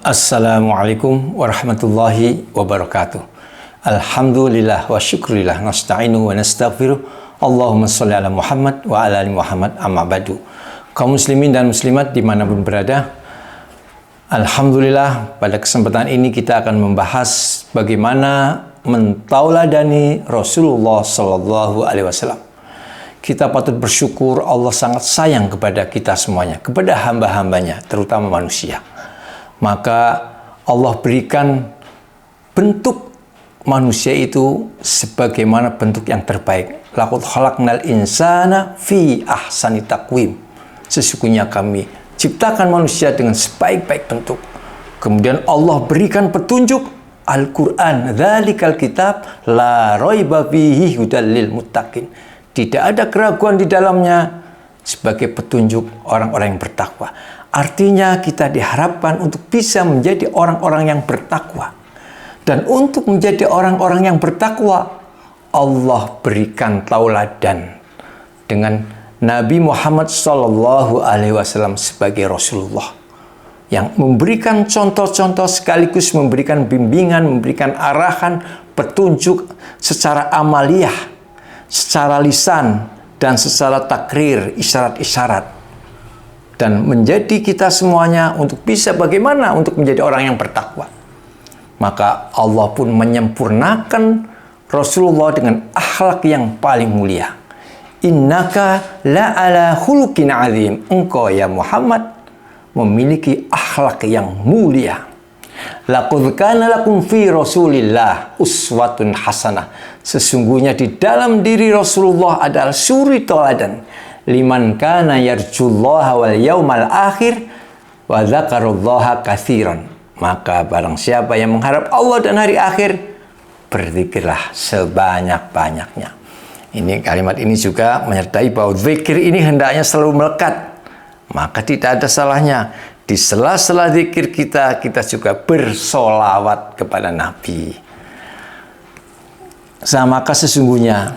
Assalamualaikum warahmatullahi wabarakatuh. Alhamdulillah wa syukurillah nasta'inu wa nastaghfiruh. Allahumma sholli ala Muhammad wa ala ali Muhammad amma ba'du. Kaum muslimin dan muslimat dimanapun berada, Alhamdulillah pada kesempatan ini kita akan membahas bagaimana mentauladani Rasulullah Sallallahu Alaihi Wasallam. Kita patut bersyukur Allah sangat sayang kepada kita semuanya, kepada hamba-hambanya, terutama manusia. Maka Allah berikan bentuk manusia itu sebagaimana bentuk yang terbaik. Laqad khalaqnal insana fi ahsani taqwim. Sesungguhnya kami ciptakan manusia dengan sebaik-baik bentuk. Kemudian Allah berikan petunjuk Al-Quran. Dzalikal kitab la raiba fihi hudal lil muttaqin. Tidak ada keraguan di dalamnya sebagai petunjuk orang-orang yang bertakwa. Artinya kita diharapkan untuk bisa menjadi orang-orang yang bertakwa. Dan untuk menjadi orang-orang yang bertakwa, Allah berikan tauladan dengan Nabi Muhammad Sallallahu Alaihi Wasallam sebagai Rasulullah yang memberikan contoh-contoh sekaligus memberikan bimbingan, memberikan arahan, petunjuk secara amaliyah, secara lisan, dan secara takrir, isyarat-isyarat. Dan menjadi kita semuanya untuk bisa bagaimana untuk menjadi orang yang bertakwa. Maka Allah pun menyempurnakan Rasulullah dengan akhlak yang paling mulia. Innaka la'ala khuluqin azim. Engkau ya Muhammad memiliki akhlak yang mulia. Laqad kana lakum fi Rasulillah uswatun hasanah. Sesungguhnya di dalam diri Rasulullah adalah suri teladan. Liman kana yarjullaha wal yaumal akhir wa dzakarallaha katsiran. Maka barang siapa yang mengharap Allah dan hari akhir, berzikirlah sebanyak-banyaknya. Ini kalimat ini juga menyertai bahwa zikir ini hendaknya selalu melekat. Maka tidak ada salahnya di sela-sela zikir kita juga bersolawat kepada Nabi. Maka sesungguhnya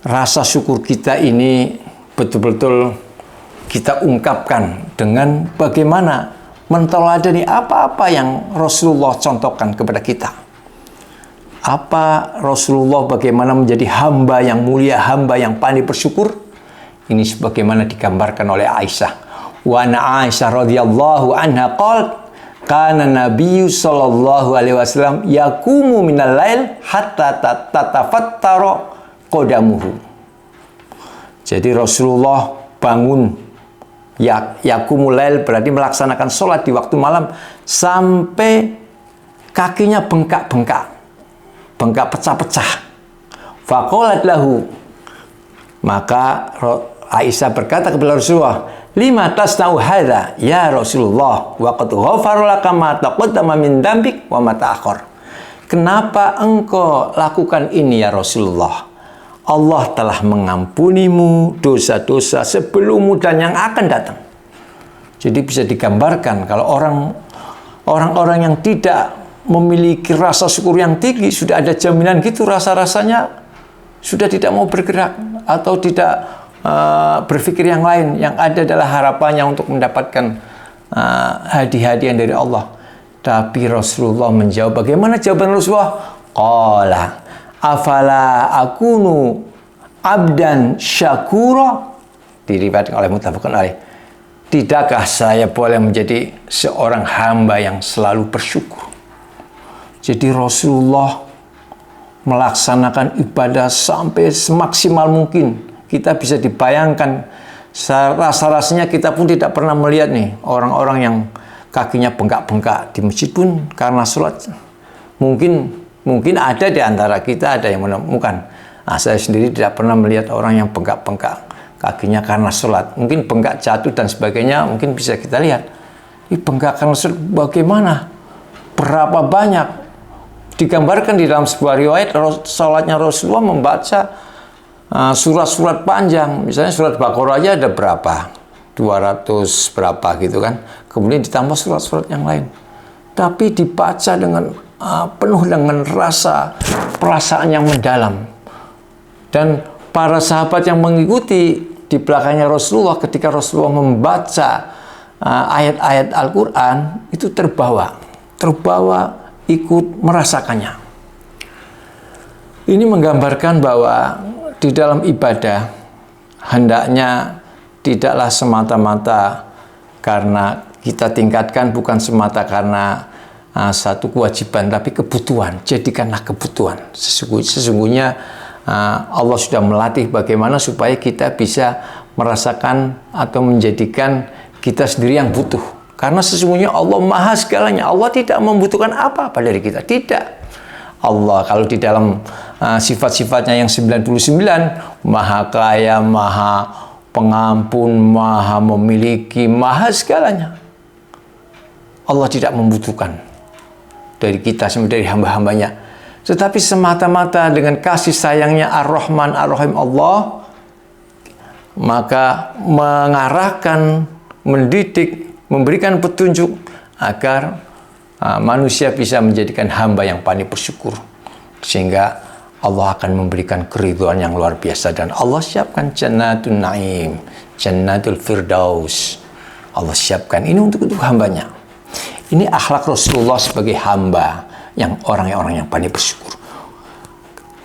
rasa syukur kita ini betul-betul kita ungkapkan dengan bagaimana mentauladani apa-apa yang Rasulullah contohkan kepada kita. Apa Rasulullah bagaimana menjadi hamba yang mulia, hamba yang pandai bersyukur. Ini sebagaimana digambarkan oleh Aisyah. Wa ana Aisyah radhiyallahu anha qalat kana Nabi sallallahu alaihi wasallam yaqumu minal lail hatta tatafattara qadamuhu. Jadi Rasulullah bangun yaqumul lail berarti melaksanakan sholat di waktu malam sampai kakinya bengkak-bengkak, bengkak pecah-pecah. Faqalat lahu, maka Aisyah berkata kepada Rasulullah, lima tasna'u hadza ya Rasulullah wa qad ghafara laka ma taqaddama min dzambik wa ma ta'akhkhar. Kenapa engkau lakukan ini ya Rasulullah? Allah telah mengampunimu dosa-dosa sebelummu dan yang akan datang. Jadi bisa digambarkan kalau orang-orang yang tidak memiliki rasa syukur yang tinggi, sudah ada jaminan gitu rasa-rasanya sudah tidak mau bergerak atau tidak berpikir yang lain. Yang ada adalah harapannya untuk mendapatkan hadiah-hadiah dari Allah. Tapi Rasulullah menjawab, bagaimana jawaban Rasulullah? Qala afala akunu abdan syakura, diriwayatkan oleh muttafaqun alaih. Tidakkah saya boleh menjadi seorang hamba yang selalu bersyukur? Jadi Rasulullah melaksanakan ibadah sampai semaksimal mungkin. Kita bisa dibayangkan, rasa-rasanya kita pun tidak pernah melihat nih orang-orang yang kakinya bengkak-bengkak di masjid pun karena sholat. Mungkin ada di antara kita ada yang menemukan. Nah, saya sendiri tidak pernah melihat orang yang bengkak-bengkak kakinya karena sholat. Mungkin bengkak jatuh dan sebagainya, mungkin bisa kita lihat. Ini bengkak karena sholat bagaimana? Berapa banyak? Digambarkan di dalam sebuah riwayat, sholatnya Rasulullah membaca surat-surat panjang. Misalnya surat Baqarah aja ada berapa? 200 berapa gitu kan. Kemudian ditambah surat-surat yang lain. Tapi dibaca dengan penuh dengan rasa perasaan yang mendalam. Dan para sahabat yang mengikuti di belakangnya Rasulullah ketika Rasulullah membaca ayat-ayat Al-Quran itu terbawa ikut merasakannya. Ini menggambarkan bahwa di dalam ibadah hendaknya tidaklah semata-mata karena kita tingkatkan, bukan semata karena satu kewajiban, tapi kebutuhan. Jadikanlah kebutuhan. Sesungguhnya Allah sudah melatih bagaimana supaya kita bisa merasakan atau menjadikan kita sendiri yang butuh. Karena sesungguhnya Allah maha segalanya. Allah tidak membutuhkan apa-apa dari kita. Tidak. Allah kalau di dalam sifat-sifatnya yang 99, maha kaya, maha pengampun, maha memiliki, maha segalanya. Allah tidak membutuhkan dari kita, dari hamba-hambanya. Tetapi semata-mata dengan kasih sayangnya Ar-Rahman Ar-Rahim Allah, maka mengarahkan, mendidik, memberikan petunjuk agar manusia bisa menjadikan hamba yang pandai bersyukur, sehingga Allah akan memberikan keridhaan yang luar biasa. Dan Allah siapkan Jannatul Naim, Jannatul Firdaus. Allah siapkan ini untuk hambanya. Ini akhlak Rasulullah sebagai hamba, yang orang-orang yang pandai bersyukur.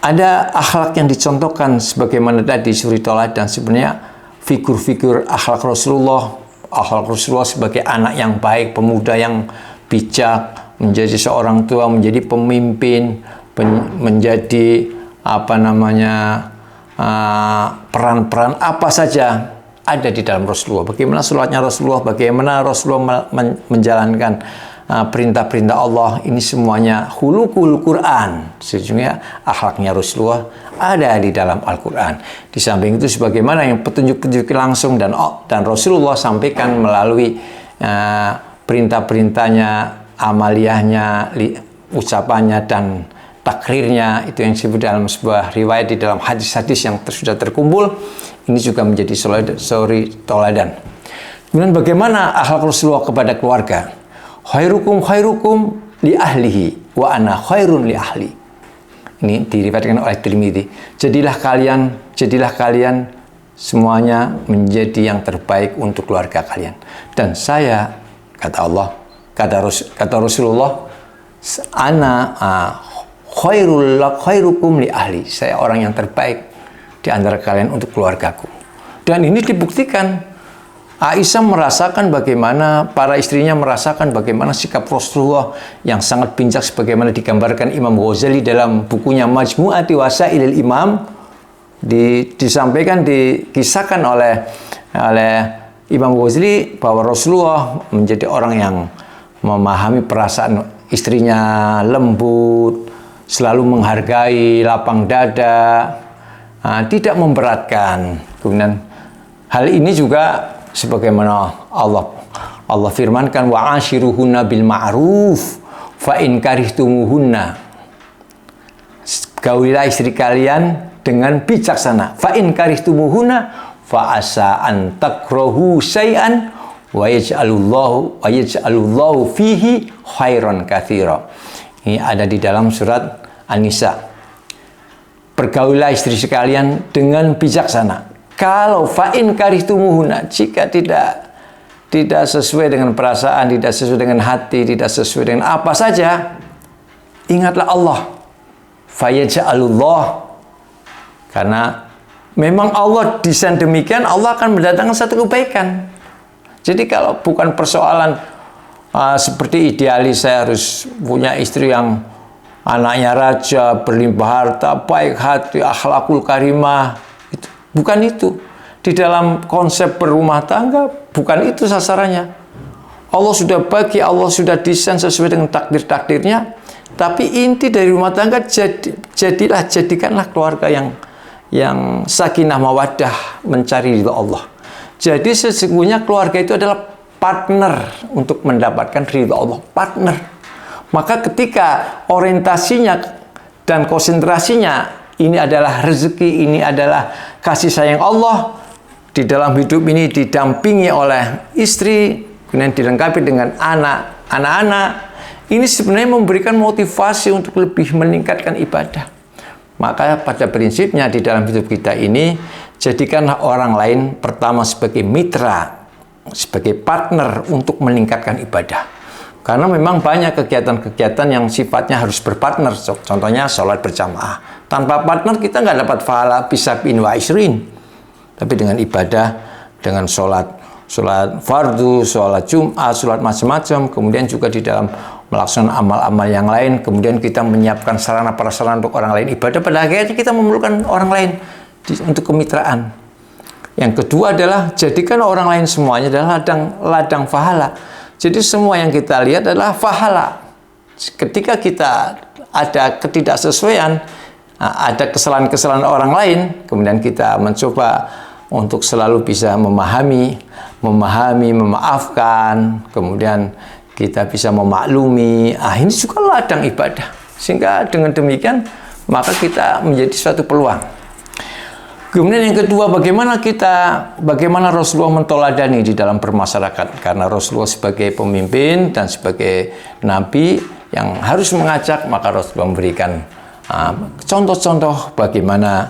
Ada akhlak yang dicontohkan sebagaimana tadi suri Tauladan. Sebenarnya figur-figur akhlak Rasulullah sebagai anak yang baik, pemuda yang bijak, menjadi seorang tua, menjadi pemimpin, menjadi peran-peran apa saja ada di dalam Rasulullah. Bagaimana sholatnya Rasulullah, bagaimana Rasulullah menjalankan perintah-perintah Allah, ini semuanya hulukul Quran. Sejujurnya akhlaknya Rasulullah ada di dalam Al-Quran. Di samping itu sebagaimana yang petunjuk-petunjuk langsung dan Rasulullah sampaikan melalui perintah-perintahnya, amaliyahnya, ucapannya dan takrirnya, itu yang disebut dalam sebuah riwayat di dalam hadis-hadis yang sudah terkumpul. Ini juga menjadi suri Tauladan. Kemudian bagaimana akhlak Rasulullah kepada keluarga? Khairukum li ahlihi wa ana khairun li ahli. Ini diriwayatkan oleh Tirmidzi. Jadilah kalian semuanya menjadi yang terbaik untuk keluarga kalian. Dan saya, kata Allah, kata Rasulullah, ana khairukum li ahli. Saya orang yang terbaik di antara kalian untuk keluargaku. Dan ini dibuktikan. Aisyah merasakan bagaimana, para istrinya merasakan bagaimana sikap Rasulullah yang sangat bijak, sebagaimana digambarkan Imam Ghazali dalam bukunya Majmu'ati Wasailil Imam. Disampaikan, dikisahkan oleh Imam Ghazali bahwa Rasulullah menjadi orang yang memahami perasaan istrinya, lembut, selalu menghargai, lapang dada, tidak memberatkan. Kemudian hal ini juga sebagaimana Allah firmankan, wa ashiruhunna bil ma'ruf fa in karihtumuhunna. Gaulilah istri kalian dengan bijaksana. Fa in karihtumuhunna fa asa an takrahu syai'an wa yaj'alullahu fihi khairan katsira. Ini ada di dalam surat An-Nisa. Pergaulilah istri sekalian dengan bijaksana. Kalau fa'in karihtumuhuna, jika tidak sesuai dengan perasaan, tidak sesuai dengan hati, tidak sesuai dengan apa saja, ingatlah Allah. Fayaj'alullah. Karena memang Allah desain demikian, Allah akan mendatangkan satu kebaikan. Jadi kalau bukan persoalan seperti idealis, saya harus punya istri yang anaknya raja, berlimpah harta, baik hati, akhlakul karimah. Bukan itu. Di dalam konsep berumah tangga, bukan itu sasarannya. Allah sudah bagi, Allah sudah desain sesuai dengan takdir-takdirnya. Tapi inti dari rumah tangga, jadikanlah keluarga yang sakinah mawaddah, mencari ridha Allah. Jadi sesungguhnya keluarga itu adalah partner untuk mendapatkan ridha Allah. Partner. Maka ketika orientasinya dan konsentrasinya ini adalah rezeki, ini adalah kasih sayang Allah, di dalam hidup ini didampingi oleh istri, kemudian dilengkapi dengan anak-anak, ini sebenarnya memberikan motivasi untuk lebih meningkatkan ibadah. Maka pada prinsipnya di dalam hidup kita ini, jadikanlah orang lain pertama sebagai mitra sebagai partner untuk meningkatkan ibadah. Karena memang banyak kegiatan-kegiatan yang sifatnya harus berpartner. Contohnya sholat berjamaah. Tanpa partner kita nggak dapat pahala bisabin wa isrin. Tapi dengan ibadah, dengan sholat fardu, sholat Jumat, sholat macam-macam, kemudian juga di dalam melaksanakan amal-amal yang lain, kemudian kita menyiapkan sarana prasarana untuk orang lain ibadah, pada akhirnya kita memerlukan orang lain untuk kemitraan. Yang kedua adalah jadikan orang lain semuanya adalah ladang pahala. Jadi semua yang kita lihat adalah pahala. Ketika kita ada ketidaksesuaian, ada kesalahan-kesalahan orang lain, kemudian kita mencoba untuk selalu bisa memahami, memaafkan, kemudian kita bisa memaklumi. Ini juga ladang ibadah. Sehingga dengan demikian, maka kita menjadi suatu peluang. Kemudian yang kedua, bagaimana Rasulullah mentoladani di dalam bermasyarakat. Karena Rasulullah sebagai pemimpin dan sebagai nabi yang harus mengajak, maka Rasulullah memberikan contoh-contoh bagaimana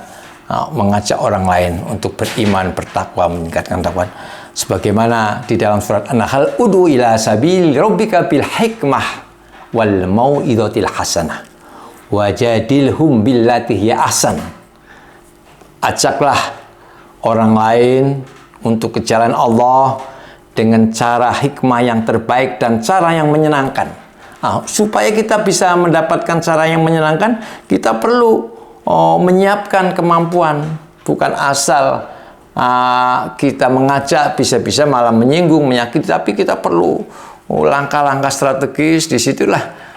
mengajak orang lain untuk beriman, bertakwa, meningkatkan takwa. Sebagaimana di dalam surat An-Nahl, ud'u ila sabil rabbika bil hikmah wal mau'izatil hasanah wajadilhum billati hiya ahsan. Ajaklah orang lain untuk ke jalan Allah dengan cara hikmah yang terbaik dan cara yang menyenangkan. Supaya kita bisa mendapatkan cara yang menyenangkan, kita perlu menyiapkan kemampuan. Bukan asal kita mengajak bisa-bisa malah menyinggung, menyakiti, tapi kita perlu langkah-langkah strategis. Disitulah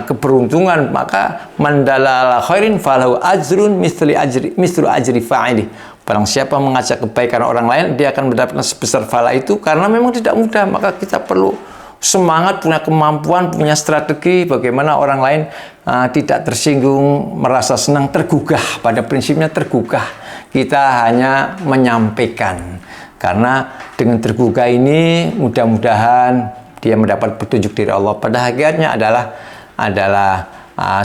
keberuntungan. Maka mandalala khairin falahu ajrun mislu ajri fa'ili. Barang siapa mengajak kebaikan orang lain, dia akan mendapatkan sebesar pahala itu. Karena memang tidak mudah, maka kita perlu semangat, punya kemampuan, punya strategi bagaimana orang lain tidak tersinggung, merasa senang, tergugah. Pada prinsipnya tergugah. Kita hanya menyampaikan. Karena dengan tergugah ini mudah-mudahan dia mendapat petunjuk dari Allah. Pada hakikatnya adalah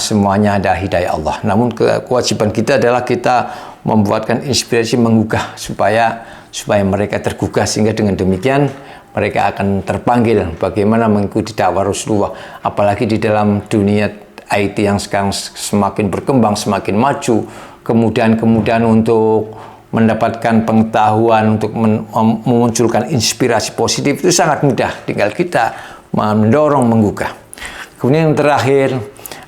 semuanya ada hidayah Allah. Namun kewajiban kita adalah kita membuatkan inspirasi, menggugah supaya mereka tergugah, sehingga dengan demikian mereka akan terpanggil bagaimana mengikuti dakwah Rasulullah. Apalagi di dalam dunia IT yang sekarang semakin berkembang, semakin maju, kemudian untuk mendapatkan pengetahuan, untuk memunculkan inspirasi positif itu sangat mudah. Tinggal kita mendorong, menggugah. Kemudian yang terakhir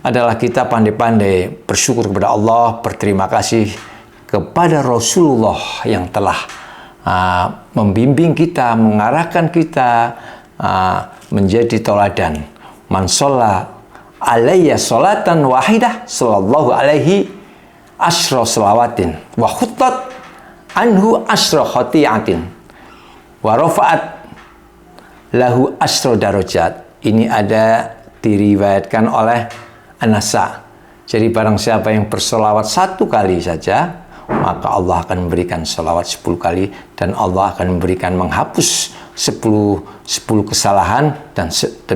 adalah kita pandai-pandai bersyukur kepada Allah, berterima kasih kepada Rasulullah yang telah membimbing kita, mengarahkan kita menjadi teladan. Man sholla alayya sholatan wahidah sallallahu alaihi asyra salawatin wa khuttat anhu asyra khati'atin wa rafa'at lahu asyra darajat. Ini ada diriwayatkan oleh An-Nasa. Jadi barang siapa yang bersolawat 1 kali saja, maka Allah akan memberikan solawat 10 kali, dan Allah akan memberikan menghapus 10 kesalahan dan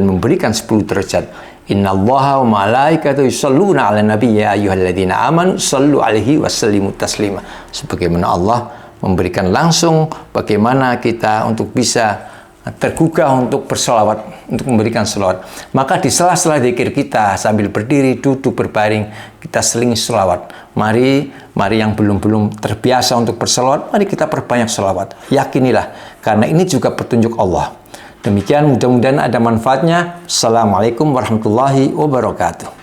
memberikan 10 derajat. Innallaha wa malaikatahu yusholluna 'alan nabi ya ayyuhalladzina amanu shallu 'alaihi wa sallimu taslima. Sebagaimana Allah memberikan langsung bagaimana kita untuk bisa tergugah untuk bersolawat, untuk memberikan solawat. Maka di sela-sela zikir kita, sambil berdiri, duduk, berbaring, kita selingi solawat. Mari yang belum terbiasa untuk bersolawat, mari kita perbanyak solawat. Yakinilah, karena ini juga petunjuk Allah. Demikian, mudah-mudahan ada manfaatnya. Assalamualaikum warahmatullahi wabarakatuh.